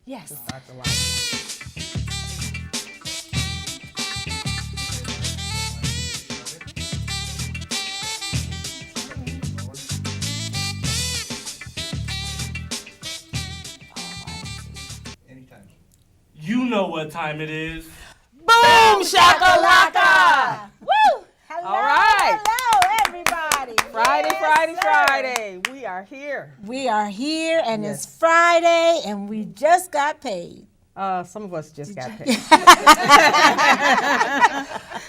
Yes. To start the live. You know what time it is. Boom shakalaka! Woo! Hello, All right. hello, everybody. Friday, Yes, Friday, sir. Friday. We are here. We are here, and Yes. it's Friday, and we just got paid. Some of us just got paid.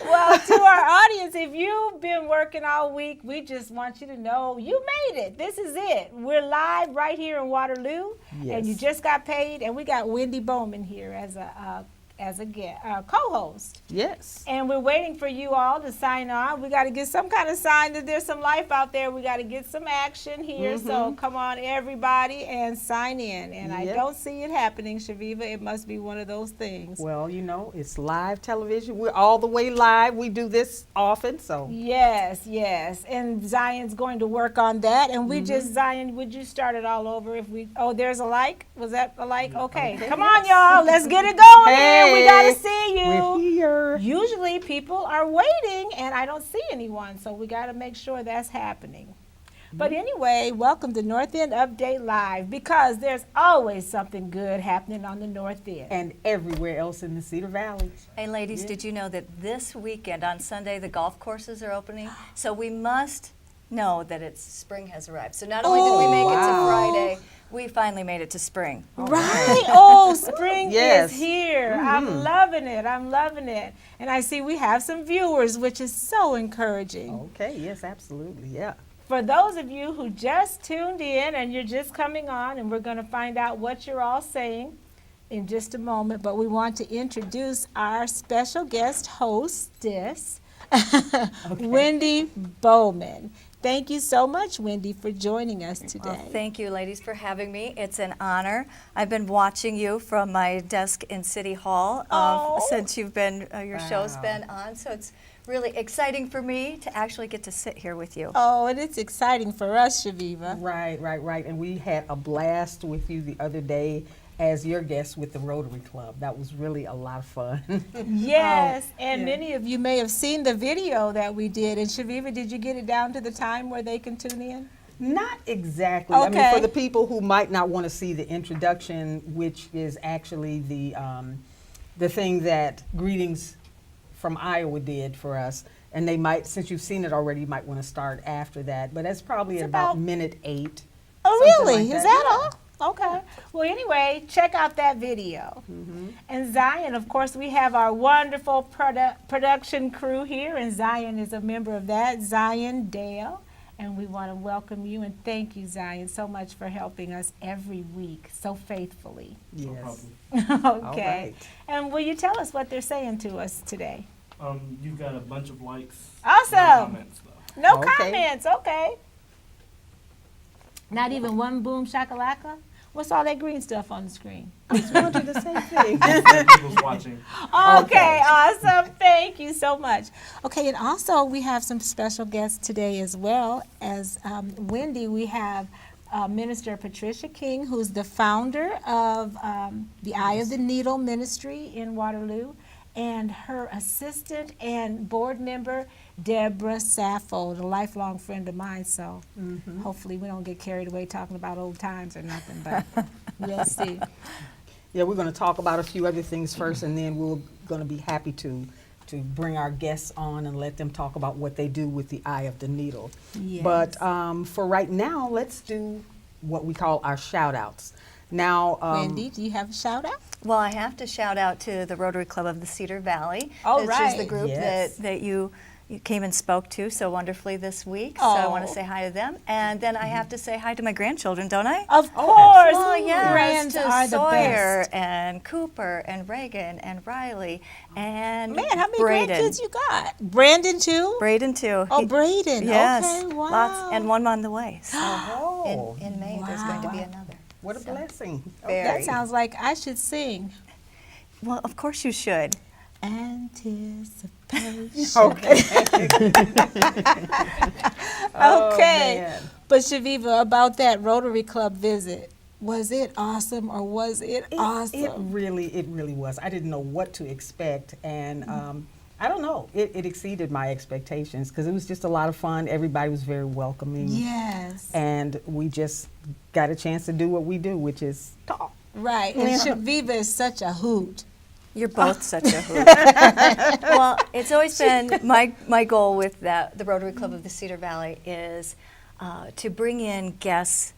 Well, to our audience, if you've been working all week, we just want you to know you made it. This is it. We're live right here in Waterloo, and you Yes. just got paid. And we got Wendy Bowman here as a co-host. Yes. And we're waiting for you all to sign on. We got to get some kind of sign that there's some life out there. We got to get some action here. So come on, everybody, and sign in. And I Yep. don't see it happening, Chaveevah. It must be one of those things. Well, you know, it's live television. We're all the way live. We do this often, so. Yes, yes. And Zion's going to work on that. And we just, Zion, would you start it all over if we, oh, there's a like? Was that a like? Okay. Come on, y'all. Let's get it going here. We got to see you. We're here. Usually people are waiting and I don't see anyone, so we got to make sure that's happening. But anyway, welcome to North End Update Live, because there's always something good happening on the North End. And everywhere else in the Cedar Valley. Hey ladies, did you know that this weekend on Sunday the golf courses are opening? So we must know that spring has arrived. So not only did we make it to Friday, we finally made it to spring. Right. Oh, spring Yes. is here. I'm loving it. I'm loving it. And I see we have some viewers, which is so encouraging. Okay, yes, absolutely, yeah. For those of you who just tuned in and you're just coming on, and we're going to find out what you're all saying in just a moment, but we want to introduce our special guest hostess, Wendy Bowman. Thank you so much, Wendy, for joining us today. Well, thank you ladies for having me. It's an honor. I've been watching you from my desk in City Hall since you've been, your show's been on, so it's really exciting for me to actually get to sit here with you. Oh, and it's exciting for us, Chaveevah. Right. And we had a blast with you the other day as your guest with the Rotary Club. That was really a lot of fun. Yes, and many of you may have seen the video that we did. And Chaveevah, did you get it down to the time where they can tune in? Not exactly. I mean, Okay. for the people who might not want to see the introduction, which is actually the thing that Greetings from Iowa did for us, and they might, since you've seen it already, you might want to start after that. But that's probably It's at about about- minute 8. Oh, something really? like Is that. that all? Okay. Well, anyway, check out that video. And Zion, of course, we have our wonderful production crew here, and Zion is a member of that, Zion Dale. And we want to welcome you and thank you, Zion, so much for helping us every week so faithfully. Yes. Okay. All right. And will you tell us what they're saying to us today? You got a bunch of likes. Awesome. No comments, though. No Okay. comments. Okay. Not even one boom shakalaka? What's all that green stuff on the screen? I was wondering the same thing. People's watching. Okay, awesome. Thank you so much. Okay, and also we have some special guests today as well. As Wendy, we have Minister Patricia King, who's the founder of the Eye of the Needle Ministry in Waterloo, and her assistant and board member, Debra Saffold, a lifelong friend of mine. So hopefully we don't get carried away talking about old times or nothing, but we'll see. Yeah, we're going to talk about a few other things first, and then we're going to be happy to bring our guests on and let them talk about what they do with the Eye of the Needle. Yes. But for right now, let's do what we call our shout-outs. Now, Wendy, do you have a shout out? Well, I have to shout out to the Rotary Club of the Cedar Valley. Oh, This right. is the group Yes. that you came and spoke to so wonderfully this week. So I want to Oh. say hi to them. And then I have to say hi to my grandchildren, don't I? Of course. Well, yes, Grands to are the Sawyer best. and Cooper and Reagan and Riley and Man, how many Braden. grandkids you got? Brandon too? Braden too. Oh, He- Braden. Yes, Okay, wow. lots, and one on the way. So oh, in May there's going to be another. what a blessing. Very. That sounds like I should sing. Well, of course you should. Anticipation. Okay. Okay. man. But Chaveevah, about that Rotary Club visit, Was it awesome or was it awesome? It really was. I didn't know what to expect, and I don't know. It exceeded my expectations because it was just a lot of fun. Everybody was very welcoming. Yes. And we just got a chance to do what we do, which is talk. Right. And Chaveevah is such a hoot. You're both such a hoot. Well, it's always been my goal with the Rotary Club of the Cedar Valley is to bring in guests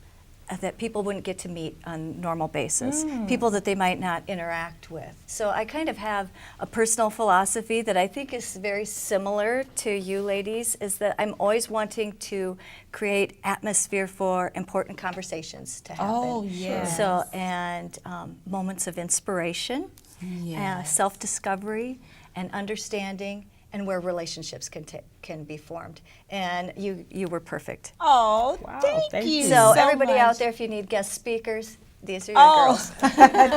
that people wouldn't get to meet on normal basis, people that they might not interact with. So I kind of have a personal philosophy that I think is very similar to you ladies, is that I'm always wanting to create atmosphere for important conversations to happen. Oh, yes. So, and moments of inspiration, Yes. self-discovery, and understanding, and where relationships can be formed. And you were perfect. Oh, Wow, thank thank you. you. So everybody much. out there, if you need guest speakers, these are your Oh, girls.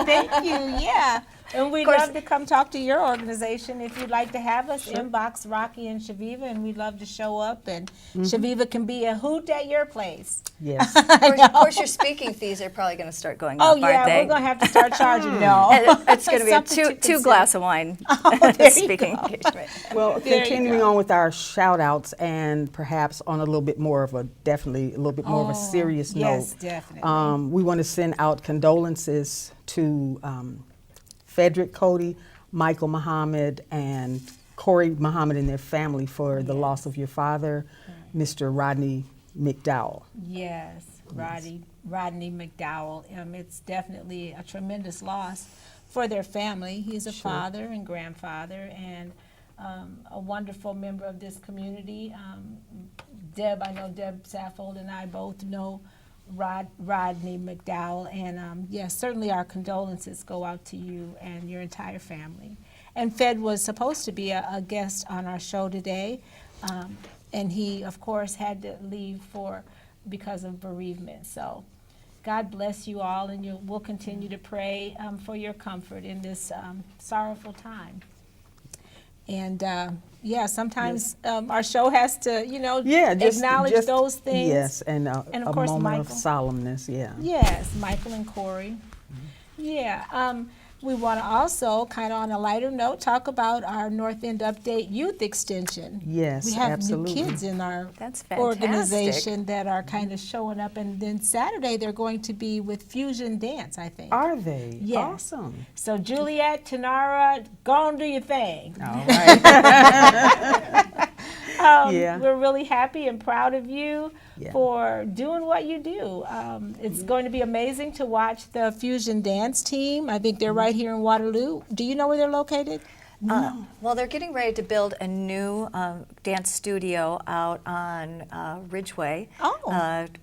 thank you. Yeah. And we'd course. love to come talk to your organization. If you'd like to have us, inbox Rocki and Chaveevah, and we'd love to show up. And Chaveevah can be a hoot at your place. Yes. Of course, your speaking fees are probably going to start going up, Oh, aren't yeah, they? we're going to have to start charging. No. And it's going to be a Something to two consider. glass of wine there you speaking go. engagement. Well, There you continuing go. on with our shout outs and perhaps on a little bit more of a, definitely a little bit more of a serious yes, note. definitely. We want to send out condolences to Frederick Cody, Michael Muhammad, and Corey Muhammad and their family for the loss of your father, Mr. Rodney McDowell. Yes, Rodney McDowell. It's definitely a tremendous loss for their family. He's a father and grandfather and a wonderful member of this community. I know Deb Saffold and I both know Rodney McDowell, and yes, certainly our condolences go out to you and your entire family. And Fed was supposed to be a guest on our show today, and he, of course, had to leave because of bereavement. So God bless you all, and we'll continue to pray for your comfort in this sorrowful time. And yeah, sometimes our show has to, acknowledge those things. Yes, and of a course, moment of Michael. solemnness, yeah. Yes, Michael and Corey. Yeah. We want to also, kind of on a lighter note, talk about our North End Update Youth Extension. Yes, we have absolutely. new kids in our That's fantastic. organization that are kind of showing up, and then Saturday they're going to be with Fusion Dance, I think. Are they? Yes. Awesome. So Juliet, Tanara, go on do your thing. All right. Yeah. We're really happy and proud of you Yeah. for doing what you do. It's going to be amazing to watch the Fusion Dance team. I think they're right here in Waterloo. Do you know where they're located? Well, they're getting ready to build a new dance studio out on Ridgeway,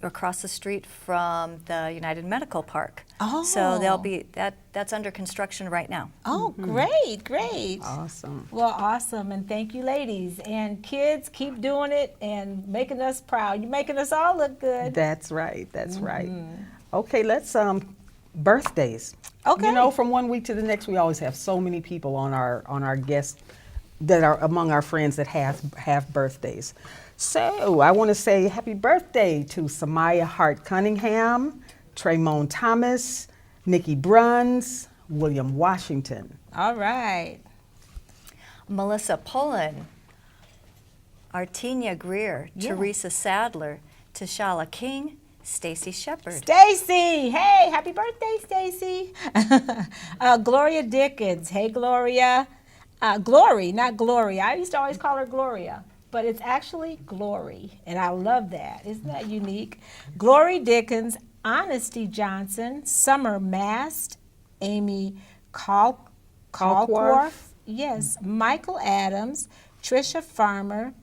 across the street from the United Medical Park. Oh. So they'll be that's under construction right now. Oh, great. Awesome. Well, awesome, and thank you, ladies. And kids, keep doing it and making us proud. You're making us all look good. That's right. That's right. Okay, let's birthdays. Okay. You know, from one week to the next, we always have so many people on our guests that are among our friends that have birthdays. So I want to say happy birthday to Samaya Hart Cunningham, Tremone Thomas, Nikki Bruns, William Washington. All right. Melissa Pullen, Artenia Greer, Teresa Sadler, Tashala King, Stacy Shepard. Stacy, hey, happy birthday, Stacy. Gloria Dickens, hey, Gloria. Glory, not Gloria. I used to always call her Gloria, but it's actually Glory, and I love that. Isn't that unique? Glory Dickens, Honesty Johnson, Summer Mast, Amy Kalkworth, yes, Michael Adams, Trisha Farmer,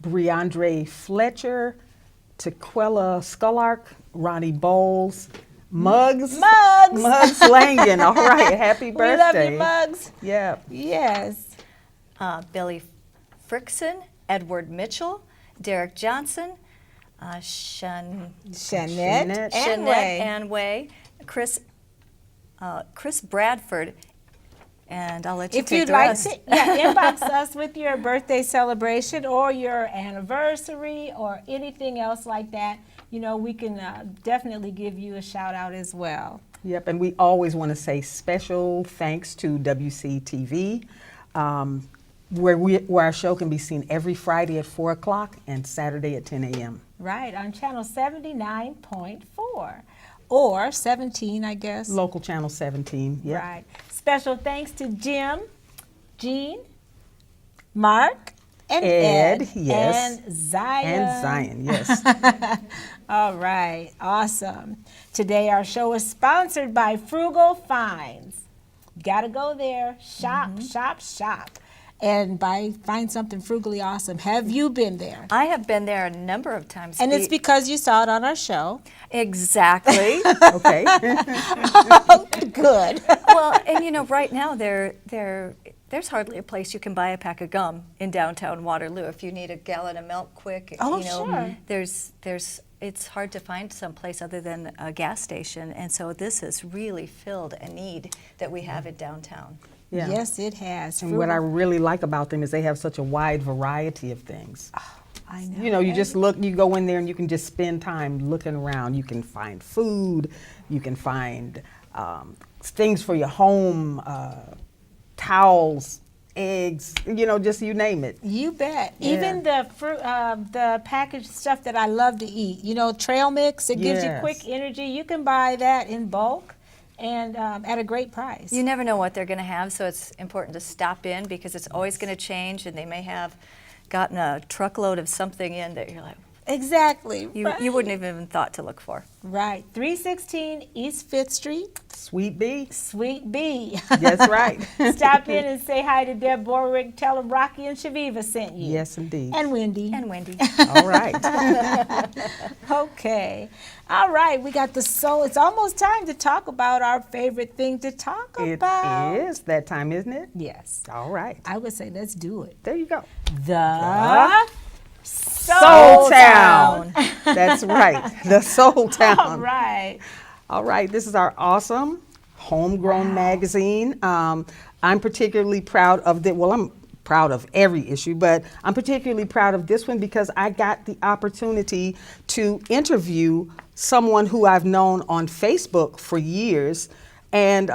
Breandre Fletcher, Tequila Skullark, Ronnie Bowles, Muggs Langen. All right, happy birthday. We love you, Muggs. Yeah. Yes. Billy Frickson, Edward Mitchell, Derek Johnson, Shanette Shanette Anway. Anway, Chris Bradford, and I'll let you If take you'd the like rest. to, yeah, inbox us with your birthday celebration or your anniversary or anything else like that. You know, we can definitely give you a shout out as well. Yep, and we always want to say special thanks to WCTV, where our show can be seen every Friday at 4 o'clock and Saturday at 10 a.m. Right, on channel 79.4 or 17, I guess. Local channel 17. Yep. Right. Special thanks to Jim, Jean, Mark, and Ed, yes. and Zion. And Zion, yes. All right, awesome. Today our show is sponsored by Frugal Finds. Gotta go there, shop, shop, shop, and find something frugally awesome. Have you been there? I have been there a number of times. And it's because you saw it on our show. Exactly. Okay. Good. Well, and you know, right now there's hardly a place you can buy a pack of gum in downtown Waterloo. If you need a gallon of milk quick, Oh, you know, sure. it's hard to find someplace other than a gas station, and so this has really filled a need that we have in downtown. Yeah. Yes, it has. And what I really like about them is they have such a wide variety of things. I know. You know, you just look, you go in there and you can just spend time looking around. You can find food, you can find things for your home, towels, eggs, you know, just you name it. You bet. Yeah. Even the packaged stuff that I love to eat, you know, trail mix, it gives you Yes. quick energy. You can buy that in bulk and at a great price. You never know what they're going to have, so it's important to stop in because it's always going to change, and they may have gotten a truckload of something in that you're like, Exactly. you right. wouldn't have even thought to look for. Right. 316 East 5th Street, Sweet Bee. Sweet B. That's right. Stop in and say hi to Debra. Tell them Rocki and Chaveevah sent you. Yes, indeed. And Wendy. And Wendy. All right. Okay. All right. We got the soul. It's almost time to talk about our favorite thing to talk It about. is that time, isn't it? Yes. All right. I would say let's do it. There you go. The Soul Town. That's right. The Soul Town. All right. All right, this is our awesome homegrown magazine. I'm particularly proud of I'm proud of every issue, but I'm particularly proud of this one because I got the opportunity to interview someone who I've known on Facebook for years. And,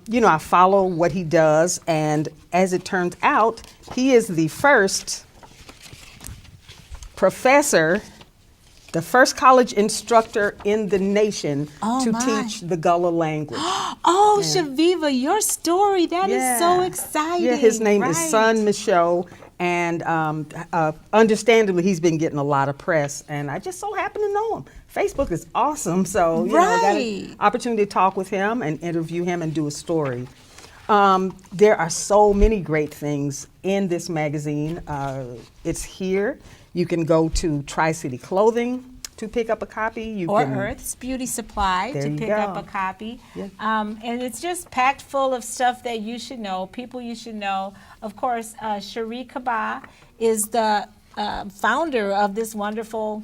you know, I follow what he does. And as it turns out, he is the first professor, the first college instructor in the nation Oh, to my. teach the Gullah language. Oh, Chaveevah, your story. That is so Yeah. exciting. Yeah, his name is Right. Son Michaud, and understandably, he's been getting a lot of press, and I just so happen to know him. Facebook is awesome, so you know, I got Right. an opportunity to talk with him and interview him and do a story. There are so many great things in this magazine. It's here. You can go to Tri-City Clothing to pick up a copy. You Or can, Earth's Beauty Supply There to you pick up go. a copy. Yeah. And it's just packed full of stuff that you should know, people you should know. Of course, Cherie Kaba is the founder of this wonderful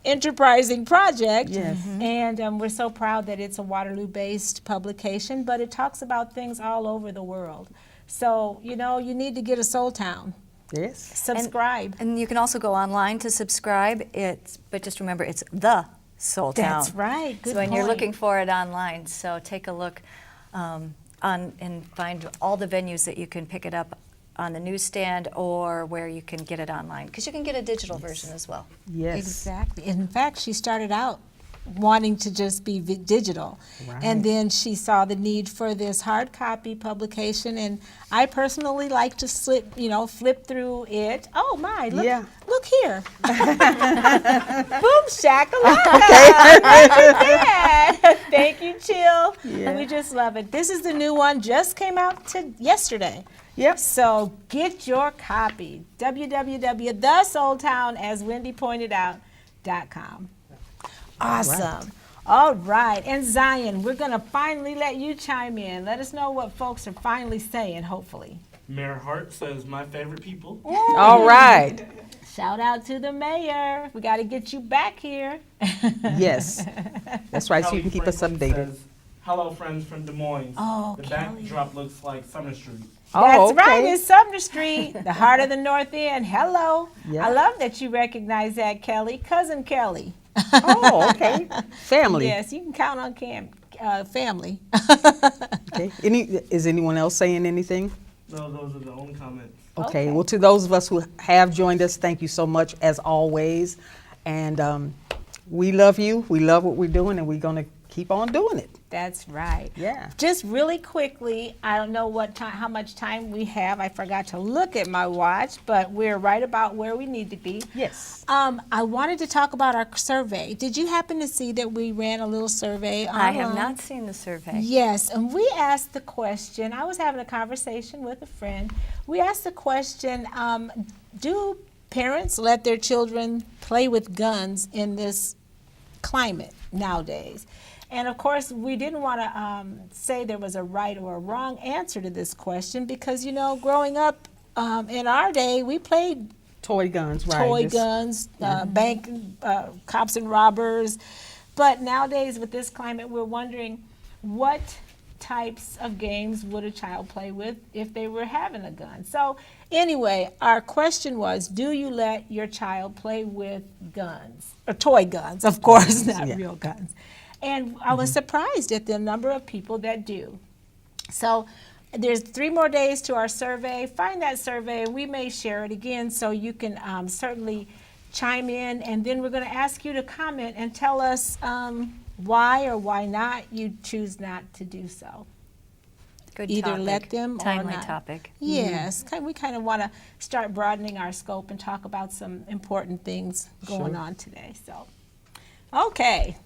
enterprising project. Yes. And we're so proud that it's a Waterloo-based publication, but it talks about things all over the world. So, you know, you need to get a Soul Town. Yes. Subscribe. And you can also go online to subscribe. But just remember, it's the Soul Town. That's right. Good so when you're point. looking for it online, so take a look on and find all the venues that you can pick it up on the newsstand or where you can get it online, because you can get a digital version as well. Yes. Exactly. In fact, she started out wanting to just be digital. Right. And then she saw the need for this hard copy publication, and I personally like to flip through it. Oh my, look, Yeah. look here. Boom shakalaka. Look at that. Thank you, Chill. Yeah. And we just love it. This is the new one, just came out yesterday. Yep. So get your copy. www.thesoultown, as Wendy pointed out, .com. Awesome. All right. And Zion, we're going to finally let you chime in. Let us know what folks are finally saying, hopefully. Mayor Hart says my favorite people. All right. Shout out to the mayor. We got to get you back here. Yes. That's right, so you can keep us Franklin updated. says, Hello, friends from Des Moines. Oh, the Kelly. backdrop looks like Summer Street. That's Oh, right, okay. it's Sumner Street, the heart of the North End. Hello. Yeah. I love that you recognize that, Kelly. Cousin Kelly. Oh, okay. Family. Yes, you can count on family. Okay. Is anyone else saying anything? No, those are the only comments. Okay. Okay. Well, to those of us who have joined us, thank you so much as always. And we love you. We love what we're doing, and we're going to keep on doing it. That's right. Yeah. Just really quickly, I don't know how much time we have. I forgot to look at my watch, but we're right about where we need to be. Yes. I wanted to talk about our survey. Did you happen to see that we ran a little survey online? I have not seen the survey. Yes, and we asked the question. I was having a conversation with a friend. We asked the question, do parents let their children play with guns in this climate nowadays? And of course, we didn't want to say there was a right or a wrong answer to this question because, you know, growing up in our day, we played Toy guns, right? toy Just- guns, bank cops and robbers. But nowadays, with this climate, we're wondering what types of games would a child play with if they were having a gun. So anyway, our question was, do you let your child play with guns? Or toy guns, of course, not Yeah. real guns. And I was surprised at the number of people that do. So there's 3 more days to our survey. Find that survey. We may share it again so you can certainly chime in. And then we're going to ask you to comment and tell us why or why not you choose not to do so. Good Either topic. let them or Timely not. topic. Yes, we kind of want to start broadening our scope and talk about some important things going Sure. on today. So, okay,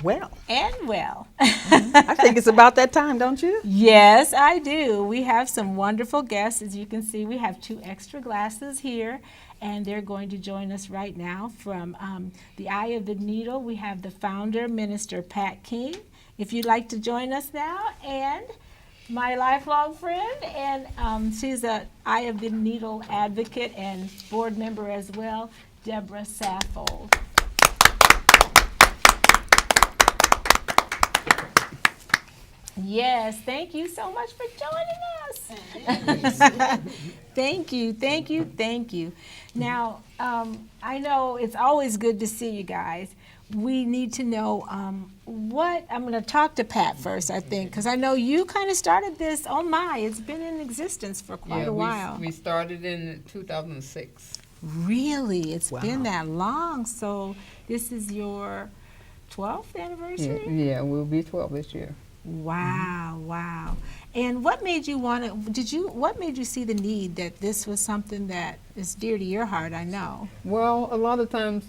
Well, and well. I think it's about that time, don't you? Yes, I do. We have some wonderful guests. As you can see, we have 2 extra glasses here, and they're going to join us right now from the Eye of the Needle. We have the founder, Minister Pat King. If you'd like to join us now, and my lifelong friend, and she's a Eye of the Needle advocate and board member as well, Debra Saffold. Yes, thank you so much for joining us. Thank you, thank you, thank you. Now, I know it's always good to see you guys. We need to know what, I'm going to talk to Pat first, I think, because I know you kind of started this, oh my, it's been in existence for quite a while. We started in 2006. Really? It's been Wow. that long. So this is your 12th anniversary? Yeah, we'll be 12 this year. Wow, wow. And what made you want to, what made you see the need that this was something that is dear to your heart, I know? Well, a lot of times,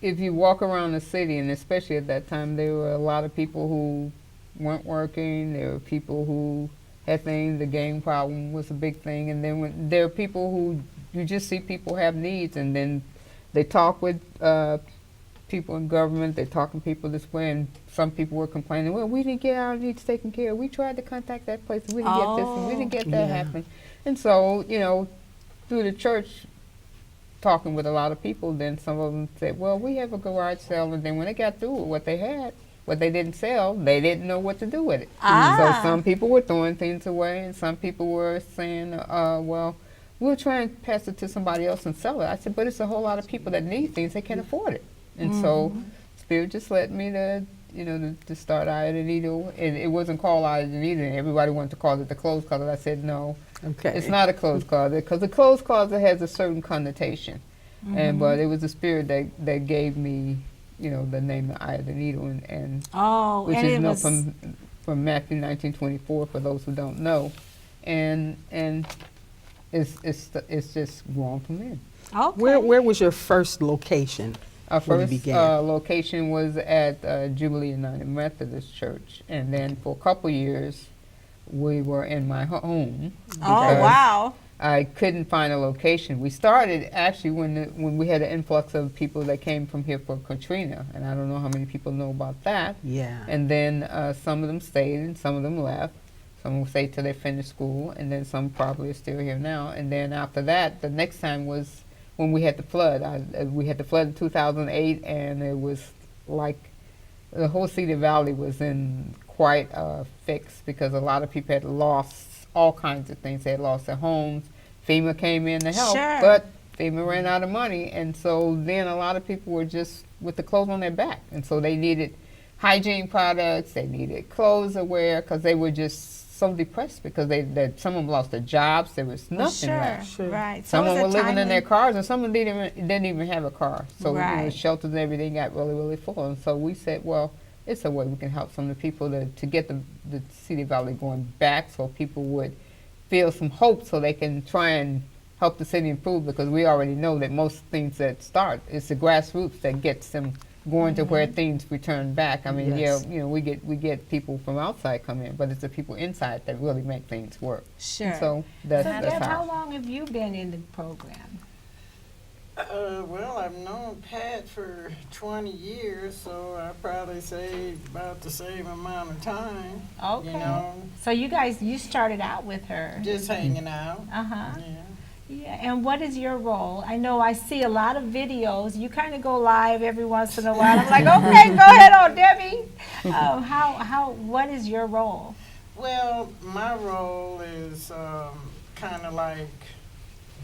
if you walk around the city, and especially at that time, there were a lot of people who weren't working. There were people who had things. The gang problem was a big thing. And then there are people who, you just see people have needs, and then they talk with people in government, they're talking to people this way, and some people were complaining, well, we didn't get our needs taken care of. We tried to contact that place, we didn't get this, and we didn't get that Yeah. happening. And so, you know, through the church, talking with a lot of people, then some of them said, well, we have a garage sale, and then when they got through with what they had, what they didn't sell, they didn't know what to do with it. Ah. So some people were throwing things away, and some people were saying, well, we'll try and pass it to somebody else and sell it. I said, but it's a whole lot of people that need things, they can't afford it. And so Spirit just led me to, you know, to start Eye of the Needle. And it wasn't called Eye of the Needle, and everybody wanted to call it the clothes closet. I said, no, Okay. it's not a clothes closet, because the clothes closet has a certain connotation. And but it was the Spirit that gave me, you know, the name the Eye of the Needle, and Oh, which and is it was, from Matthew 19:24 for those who don't know, and it's just grown from there. okay. Where was your first location? Our When you first began. location was at Jubilee United Methodist Church, and then for a couple years we were in my home. Oh, because wow. I couldn't find a location. We started actually when we had an influx of people that came from here for Katrina, and I don't know how many people know about that. Yeah. And then some of them stayed and some of them left. Some stayed till they finished school, and then some probably are still here now. And then after that, the next time was when we had the flood. We had the flood in 2008, and it was like the whole Cedar Valley was in quite a fix because a lot of people had lost all kinds of things. They had lost their homes. FEMA came in to help, Sure. but FEMA ran out of money, and so then a lot of people were just with the clothes on their back, and so they needed hygiene products, they needed clothes to wear because they were just so depressed because some of them lost their jobs. There was nothing Sure, left. Sure. right. So Some it of was them a were living in their timely- cars, and some of them didn't even have a car. So you know, Right. the shelters and everything got really, really full. And so we said, well, it's a way we can help some of the people to get the City Valley going back so people would feel some hope so they can try and help the city improve because we already know that most things that start, it's the grassroots that gets them going to where things return back. I mean, Yes. yeah, you know, we get people from outside come in, but it's the people inside that really make things work. Sure. And so So that's Deb, how how. long have you been in the program? Well, I've known Pat for 20 years, so I probably say about the same amount of time. Okay. You know, So you started out with her. just hanging out. Uh-huh. Yeah. Yeah, and what is your role? I know I see a lot of videos. You kind of go live every once in a while. I'm like, okay, go ahead on, Debbie. What is your role? Well, my role is kind of like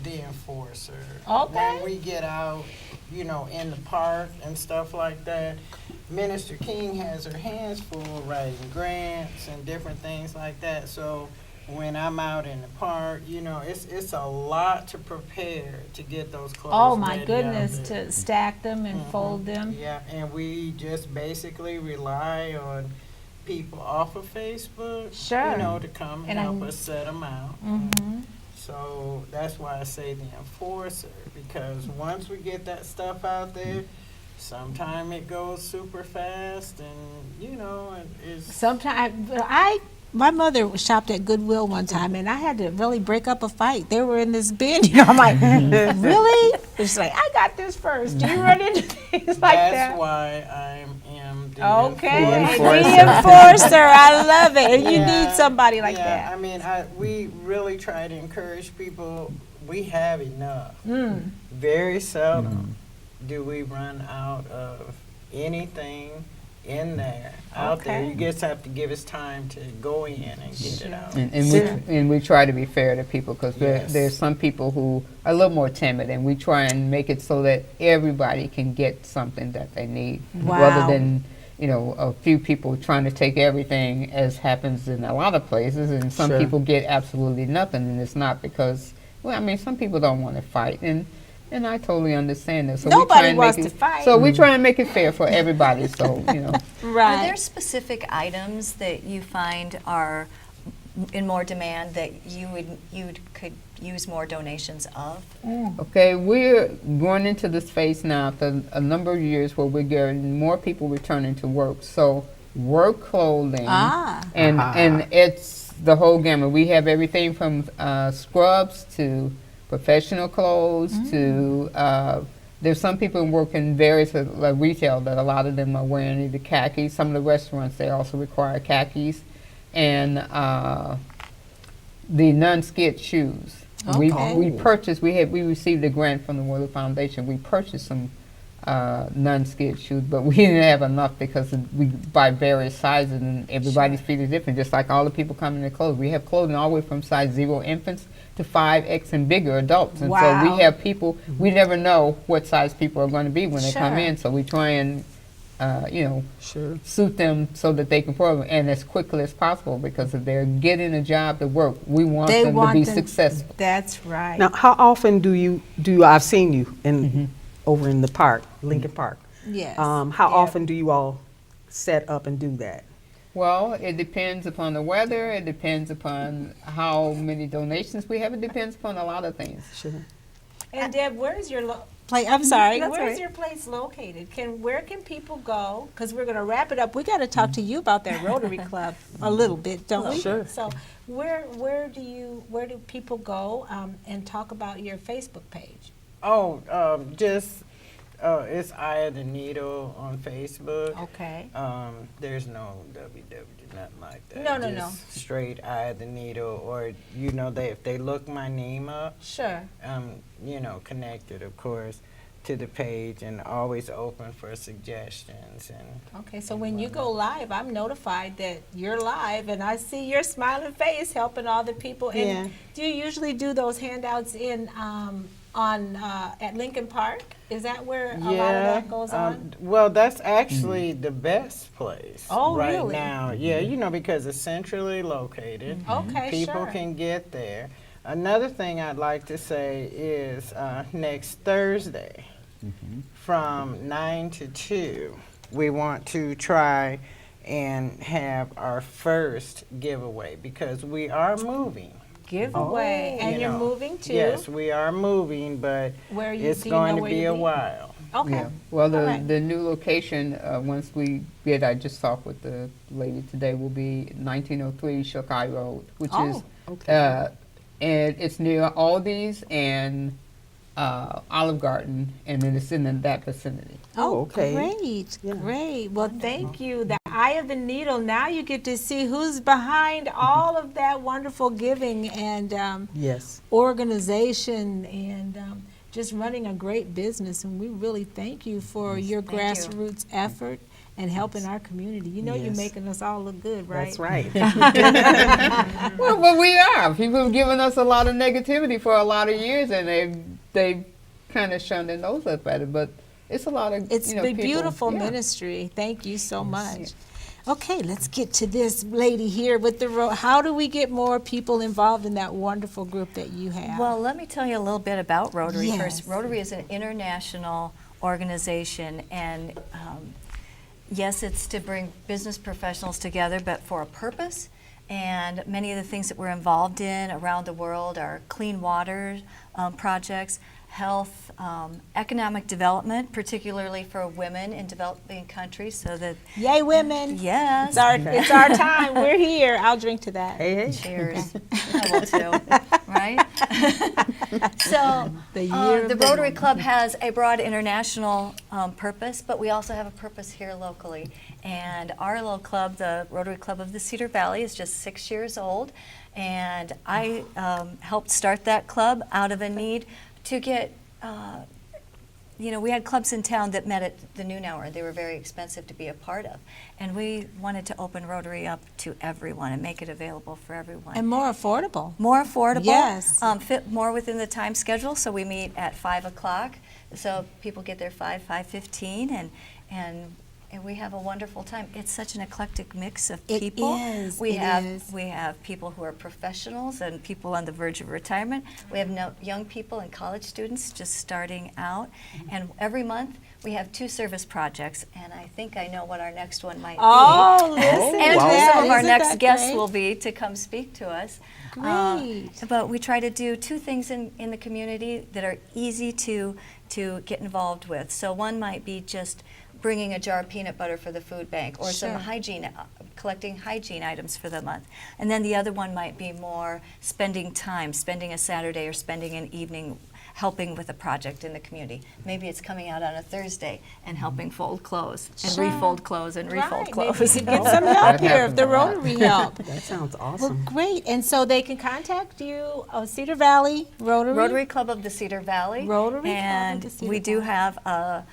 the enforcer. Okay. When we get out, you know, in the park and stuff like that, Minister King has her hands full writing grants and different things like that. So when I'm out in the park, you know, it's a lot to prepare to get those clothes Oh my ready out goodness, there. to stack them and Mhm. fold them. Yeah, and we just basically rely on people off of Facebook, Sure. you know, to come and And help I'm- us set them out. Mm-hmm. So that's why I say the enforcer, because once we get that stuff out there, sometime it goes super fast, and you know, it's Sometimes my mother shopped at Goodwill one time, and I had to really break up a fight. They were in this bin, you know. I'm like, really? She's like, I got this first. Do you run into things like that's that? why I am the Okay, enforcer. the enforcer. I love it. And you Yeah, need somebody like yeah, that. I mean, we really try to encourage people. We have enough. Mm. Very seldom do we run out of anything in there, out there. Okay. You just have to give us time to go in and get it out. And we try to be fair to people because Yes. there's some people who are a little more timid, and we try and make it so that everybody can get something that they need, Wow. rather than a few people trying to take everything, as happens in a lot of places, and some Sure. people get absolutely nothing, and it's not because, well, I mean, some people don't want to fight, and I totally understand that. So we try Nobody and wants make to it, fight. So we try and make it fair for everybody. So Right. Are there specific items that you find are in more demand that you could use more donations of? Okay, we're going into this phase now after a number of years where we're getting more people returning to work. So work clothing, and it's the whole gamut. We have everything from scrubs to professional clothes to there's some people who work in various retail that a lot of them are wearing either khakis. Some of the restaurants, they also require khakis, and the non-skid shoes. Okay. We purchased. We received a grant from the Waterloo Foundation. We purchased some non-skid shoes, but we didn't have enough because we buy various sizes and everybody's feet is different. Just like all the people coming in clothes, we have clothing all the way from size 0 infants to 5X and bigger adults. And so Wow. we have people. We never know what size people are going to be when they come Sure. in. So we try and Sure. suit them so that they can program and as quickly as possible, because if they're getting a job to work, we want They them want to be them- successful. That's right. Now, how often do you I've seen you over in the park, Lincoln Park. Yes. How Yeah. often do you all set up and do that? Well, it depends upon the weather. It depends upon how many donations we have. It depends upon a lot of things. Sure. And Deb, where's your place? I'm sorry. That's Where's right. your place located? Where can people go? Because we're going to wrap it up. We got to talk to you about that Rotary Club a little bit, don't we? Sure. So where do people go and talk about your Facebook page? Oh, it's Eye of the Needle on Facebook. Okay. There's no www, nothing like that. No. Just straight Eye of the Needle, or if they look my name up, Sure. connected, of course. to the page, and always open for suggestions. And Okay, so when you go live, I'm notified that you're live, and I see your smiling face helping all the people. And Yeah. do you usually do those handouts in at Lincoln Park? Is that where a lot of that goes on? Well, that's actually the best place Oh, right really? now. Yeah, you know, because it's centrally located. Okay, People sure. can get there. Another thing I'd like to say is next Thursday from 9 to 2, we want to try and have our first giveaway because we are moving. Giveaway, and You you're know, moving to? Yes, we are moving, but Where you, it's do you know going to where be you'll a while. Okay. Yeah. Well, All right. the new location, once we get, I just talked with the lady today, will be 1903 Shokai Road, which is, and it's near Aldi's and Olive Garden, and then it's in that vicinity. Oh, okay. great, Yeah. great. Well, thank you. The eye of the needle. Now you get to see who's behind all of that wonderful giving and Yes. organization and just running a great business. And we really thank you for your Thank you. grassroots effort and helping our community. You know you're Yes. making us all look good, right? That's right. Well, we are. People have given us a lot of negativity for a lot of years, and they've kind of shown their nose up at it. But it's a lot of It's you know, the people- beautiful yeah. ministry. Thank you so much. Okay, let's get to this lady here with the how do we get more people involved in that wonderful group that you have? Well, let me tell you a little bit about Rotary Yes. first. Rotary is an international organization, and yes, it's to bring business professionals together, but for a purpose. And many of the things that we're involved in around the world are clean water projects, health, economic development, particularly for women in developing countries, so that, Yay, women! yes. It's our time. We're here. I'll drink to that. Hey, hey. Cheers. I will too, right? So, The year the of the Rotary woman. Club has a broad international purpose, but we also have a purpose here locally. And our little club, the Rotary Club of the Cedar Valley, is just 6 years old. And I helped start that club out of a need to get, you know, we had clubs in town that met at the noon hour. They were very expensive to be a part of. And we wanted to open Rotary up to everyone and make it available for everyone. And more affordable. More affordable. Yes. Fit more within the time schedule. So we meet at 5 o'clock. So people get there 5:15, and we have a wonderful time. It's such an eclectic mix of It people. is, We it have is. we have people who are professionals and people on the verge of retirement. We have young people and college students just starting out. And every month we have 2 service projects. And I think I know what our next one might be. Oh, listen And to who that. some of our Isn't next that guests great? will be to come speak to us. Great. But we try to do 2 things in the community that are easy to get involved with. So one might be just bringing a jar of peanut butter for the food bank, or Sure. some hygiene, collecting hygiene items for the month. And then the other one might be more spending time, spending a Saturday or spending an evening helping with a project in the community. Maybe it's coming out on a Thursday and helping fold clothes and Sure. refold clothes and refold Right. Maybe clothes. we could get some help That here if happens the a lot. Rotary help. That sounds Well, awesome. great. And so they can contact you, Cedar Valley Rotary? Rotary Club of the Cedar Valley. Rotary Club of And the Cedar we do Valley. have a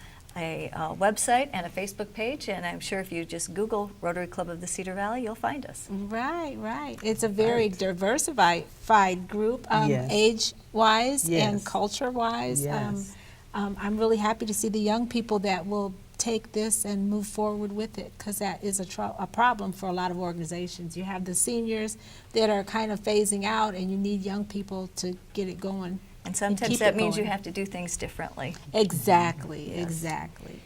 website and a Facebook page, and I'm sure if you just Google Rotary Club of the Cedar Valley, you'll find us. Right, right. It's a very diversified group, Yes. age-wise and Yes. culture-wise. Yes. I'm really happy to see the young people that will take this and move forward with it, because that is a problem for a lot of organizations. You have the seniors that are kind of phasing out, and you need young people to get it going. And sometimes keep that it means you going. have to do things differently. Exactly, Yes. exactly.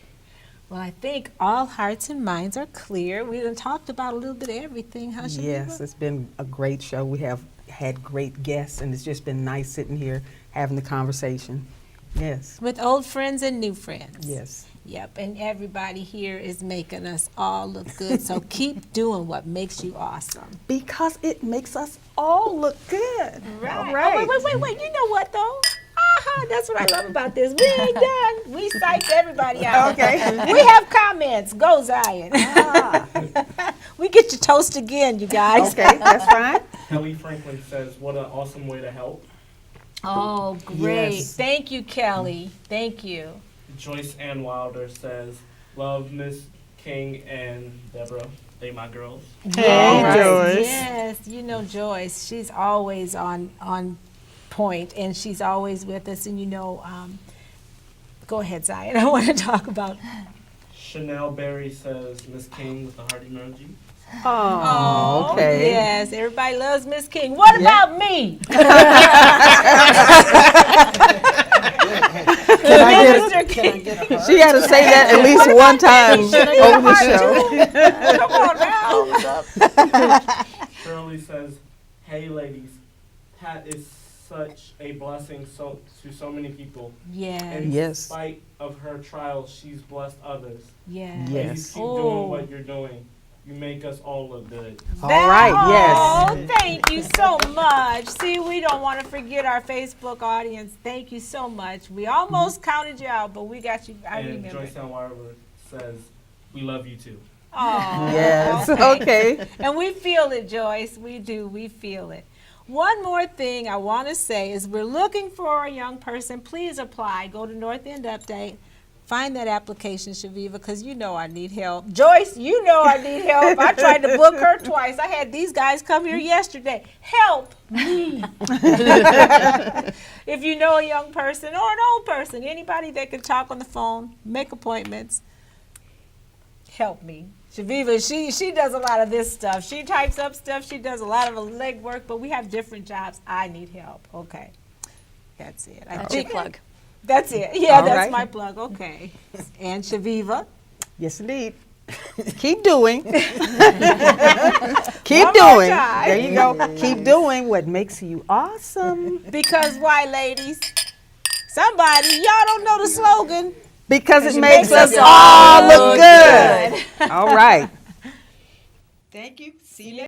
Well, I think all hearts and minds are clear. We done talked about a little bit of everything, huh, Chaveevah? Yes, it's been a great show. We have had great guests, and it's just been nice sitting here having the conversation. Yes, With old friends and new friends. yes. Yep, and everybody here is making us all look good. So keep doing what makes you awesome. Because it makes us all look good. All Oh, right. wait. You know what, though? That's what I love about this. We ain't done. We psyched everybody out. Okay. We have comments. Go, Zion. We get your toast again, you guys. Okay, that's fine. Kelly Franklin says, "What an awesome way to help." Oh, great. Yes. Thank you, Kelly. Thank you. Joyce Ann Wilder says, love Miss King and Debra. They my girls. Hey, Yes, Joyce. yes, you know Joyce. She's always on point, and she's always with us. And go ahead, Zion. I want to talk about. Chanel Berry says, Miss King with the heart emoji. Oh, okay. Yes, everybody loves Miss King. What about me? Can I get a She had to say that at least one time over the show. Come on now. Shirley says, hey ladies, Pat is such a blessing to so many people. Yes. In Yes. spite of her trials, she's blessed others. Yes. Ladies, keep Oh. doing what you're doing. You make us all look good. All right, yes. Oh, thank you so much. See, we don't want to forget our Facebook audience. Thank you so much. We almost counted you out, but we got you. I And remember. Joyce Ann Wilder says, we love you too. Oh, Yes, okay. And we feel it, Joyce. We do. We feel it. One more thing I want to say is we're looking for a young person. Please apply. Go to North End Update. Find that application, Chaveevah, because you know I need help. Joyce, you know I need help. I tried to book her twice. I had these guys come here yesterday. Help me. If you know a young person or an old person, anybody that can talk on the phone, make appointments, help me. Chaveevah, she does a lot of this stuff. She types up stuff. She does a lot of legwork, but we have different jobs. I need help. Okay. That's it. That's your plug. That's it. Yeah, All that's right. my plug. Okay. And Chaveevah. Yes, indeed. Keep doing. Keep One more doing. time. There you go. Keep doing what makes you awesome. Because why, ladies? Somebody, y'all don't know the slogan. Because it it makes makes us us all all look look good. All right. Thank you. See you